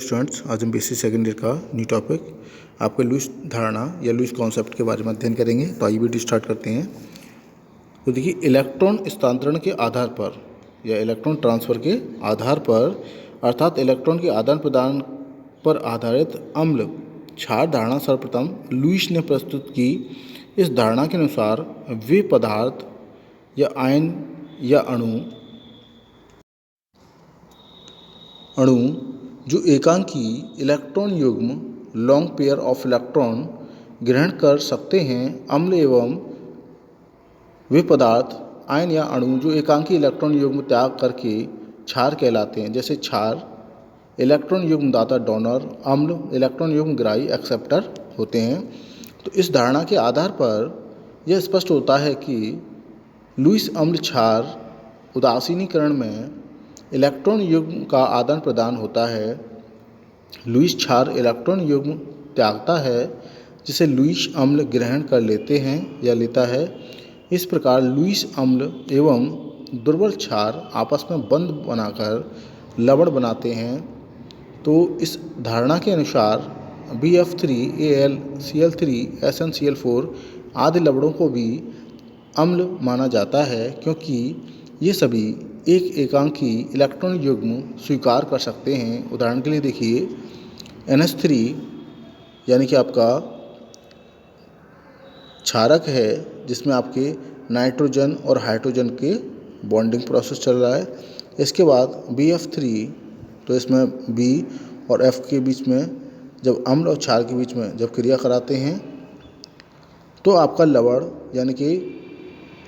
Students, आज हम BSc second year का न्यू टॉपिक आपके लुईस धारणा या लुईस कॉन्सेप्ट के बारे में अध्ययन करेंगे। तो आइए वीडियो स्टार्ट करते हैं। तो देखिए, इलेक्ट्रॉन स्थानांतरण के आधार पर या इलेक्ट्रॉन ट्रांसफ़र के आधार पर अर्थात इलेक्ट्रॉन के आदान प्रदान पर आधारित अम्ल क्षार धारणा सर्वप्रथम लुईस ने प्रस्तुत की। इस धारणा के अनुसार वे पदार्थ या आयन या अणु जो एकांकी इलेक्ट्रॉन युग्म लॉन्ग पेयर ऑफ इलेक्ट्रॉन ग्रहण कर सकते हैं, अम्ल एवं वे पदार्थ आयन या अणु जो एकांकी इलेक्ट्रॉन युग्म त्याग करके क्षार कहलाते हैं। जैसे क्षार इलेक्ट्रॉन युग्म दाता डोनर, अम्ल इलेक्ट्रॉन युग्म ग्राही एक्सेप्टर होते हैं। तो इस धारणा के आधार पर यह स्पष्ट होता है कि लुईस अम्ल क्षार उदासीनीकरण में इलेक्ट्रॉन युग्म का आदान प्रदान होता है। लुईस क्षार इलेक्ट्रॉन युग्म त्यागता है जिसे लुईस अम्ल ग्रहण कर लेते हैं या लेता है। इस प्रकार लुईस अम्ल एवं दुर्बल क्षार आपस में बंध बनाकर लवण बनाते हैं। तो इस धारणा के अनुसार BF3 AlCl3 SnCl4 आदि लवणों को भी अम्ल माना जाता है, क्योंकि ये सभी एक एकांकी इलेक्ट्रॉन युग्म स्वीकार कर सकते हैं। उदाहरण के लिए देखिए, NH3 यानी कि आपका क्षारक है जिसमें आपके नाइट्रोजन और हाइड्रोजन के बॉन्डिंग प्रोसेस चल रहा है। इसके बाद BF3, तो इसमें B और F के बीच में जब अम्ल और क्षार के बीच में जब क्रिया कराते हैं तो आपका लवण यानी कि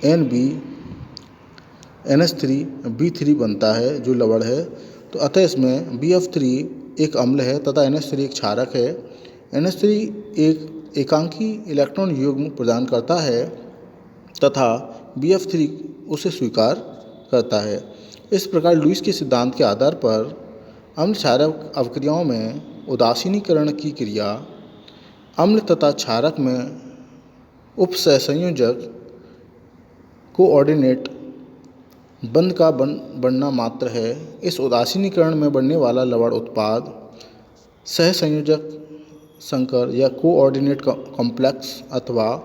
NB-NH3B3 बनता है जो लवण है। तो अतः इसमें BF3 एक अम्ल है तथा NH3 एक क्षारक है। NH3 एक एकांकी इलेक्ट्रॉन युग्म प्रदान करता है तथा BF3 उसे स्वीकार करता है। इस प्रकार लुईस के सिद्धांत के आधार पर अम्ल क्षारक अवक्रियाओं में उदासीनीकरण की क्रिया अम्ल तथा क्षारक में उपसहसंयोजक कोऑर्डिनेट बंध का बनना मात्र है। इस उदासीनीकरण में बनने वाला लवण उत्पाद सहसंयोजक संकर या कोऑर्डिनेट कॉम्प्लेक्स अथवा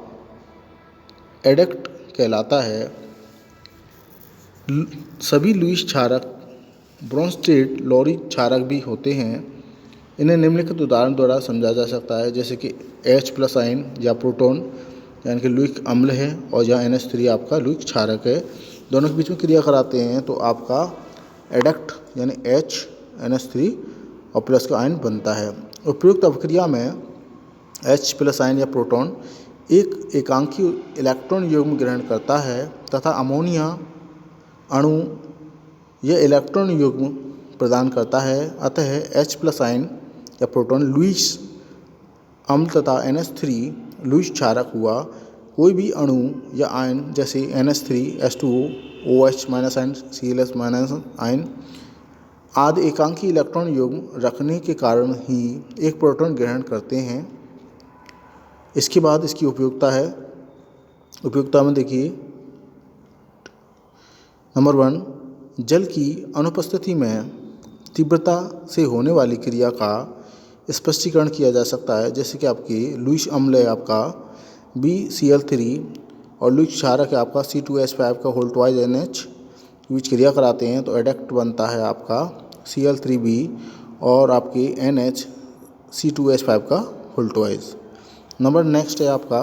एडक्ट कहलाता है। सभी लुईस क्षारक ब्रोंस्टेड लोरी क्षारक भी होते हैं। इन्हें निम्नलिखित उदाहरण द्वारा समझा जा सकता है, जैसे कि H+ आयन या प्रोटॉन यानी कि लुईस अम्ल है और या NH3 आपका लुईस क्षारक है, दोनों के बीच में क्रिया कराते हैं तो आपका एडक्ट यानी NH3 और प्लस का आयन बनता है। उपयुक्त अभिक्रिया में H+ आयन या प्रोटॉन एक एकांकी इलेक्ट्रॉन युग्म ग्रहण करता है तथा अमोनिया अणु यह इलेक्ट्रॉन युग्म प्रदान करता है। अतः H+ आयन या प्रोटॉन लुईस अम्ल तथा NH3 लुईस क्षारक हुआ। कोई भी अणु या आयन जैसे NH3 H2O OH- ion Cl- ion आदि एकांकी इलेक्ट्रॉन युग्म रखने के कारण ही एक प्रोटॉन ग्रहण करते हैं। इसके बाद इसकी उपयोगिता में देखिए, नंबर 1, जल की अनुपस्थिति में तीव्रता से होने वाली क्रिया का स्पष्टीकरण किया जा सकता है। जैसे कि आपकी लुईस अम्ल है आपका BCl3 और लुईस क्षारक है आपका C2H5 का होल ट्वाइस NH बीच क्रिया कराते हैं तो एडक्ट बनता है आपका Cl3b और आपकी NH C2H5 का होल ट्वाइस। नंबर नेक्स्ट है आपका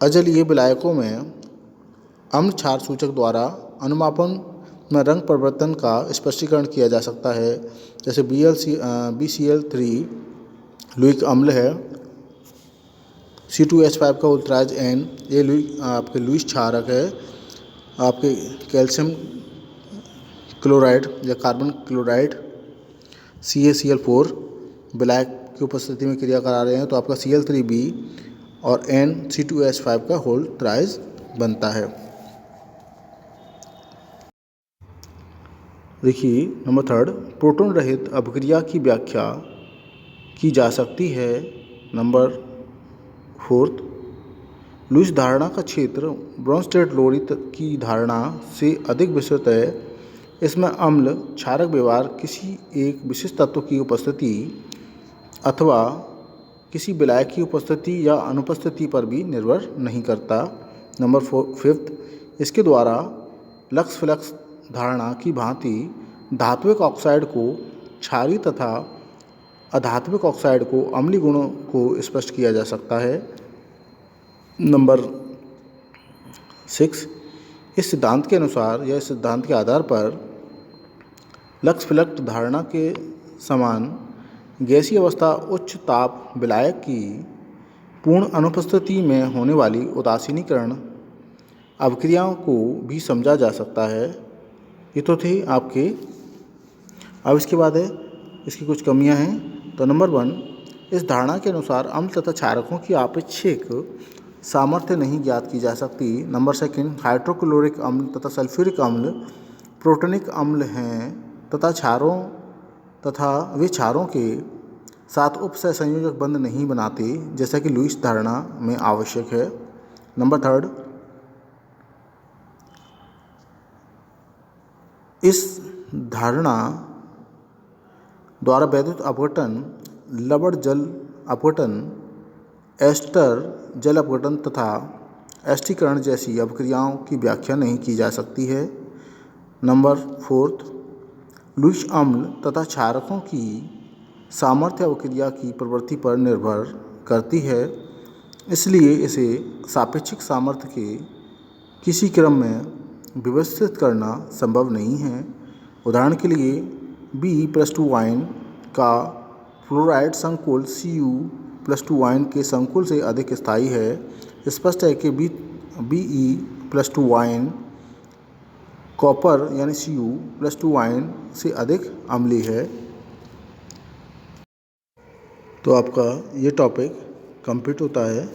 अजलीय विलायकों में अम्ल क्षार सूचक द्वारा अनुमापन में रंग परिवर्तन का स्पष्टीकरण किया जा सकता है। जैसे BCl3 लुईस अम्ल है, C2H5 का उल्ट्राज N ये आपके लुईस क्षारक है। आपके कैल्शियम क्लोराइड या कार्बन क्लोराइड CaCl4 विलायक की उपस्थिति में क्रिया करा रहे हैं तो आपका Cl3b और N C2H5 का होल ट्राइज बनता है। देखिए, नंबर 3, प्रोटॉन रहित अभिक्रिया की व्याख्या की जा सकती है। नंबर 4, लुईस धारणा का क्षेत्र ब्रोंस्टेड लोरी की धारणा से अधिक विस्तृत है। इसमें अम्ल क्षारक व्यवहार किसी एक विशिष्ट तत्व की उपस्थिति अथवा किसी विलायक की उपस्थिति या अनुपस्थिति पर भी निर्भर नहीं करता। नंबर 5, इसके द्वारा लक्स फ्लक्स धारणा की भांति धात्विक ऑक्साइड को क्षारीय तथा अधात्विक ऑक्साइड को अम्लीय गुणों को स्पष्ट किया जा सकता है। नंबर 6, इस सिद्धांत के अनुसार या इस सिद्धांत के आधार पर लक्स फ्लक्स धारणा के समान गैसीय अवस्था उच्च ताप विलायक की पूर्ण अनुपस्थिति में होने वाली उदासीनीकरण अभिक्रियाओं को भी समझा जा सकता है। ये तो थे आपके। अब इसके बाद है इसकी कुछ कमियां हैं। तो नंबर 1, इस धारणा के अनुसार अम्ल तथा क्षारकों की आपेक्षिक सामर्थ्य नहीं ज्ञात की जा सकती। नंबर 2, हाइड्रोक्लोरिक अम्ल तथा सल्फ्यूरिक अम्ल प्रोटोनिक अम्ल हैं तथा वे क्षारों के साथ उपसहसंयोजक बंध नहीं बनाते, जैसा कि लुईस धारणा में आवश्यक है। नंबर 3, इस धारणा द्वारा वैद्युत अपघटन, लवण जल अपघटन, एस्टर जल अपघटन तथा एस्टीकरण जैसी अभिक्रियाओं की व्याख्या नहीं की जा सकती है। नंबर 4, लुईस अम्ल तथा क्षारकों की सामर्थ्य अभिक्रिया की प्रवृत्ति पर निर्भर करती है, इसलिए इसे सापेक्षिक सामर्थ्य के किसी क्रम में व्यवस्थित करना संभव नहीं है। उदाहरण के लिए Be+2 आयन का फ्लोराइड संकुल Cu+2 आयन के संकुल से अधिक स्थायी है। स्पष्ट है कि Be+2 आयन कॉपर यानी Cu+2 आयन से अधिक अम्लीय है। तो आपका ये टॉपिक कंप्लीट होता है।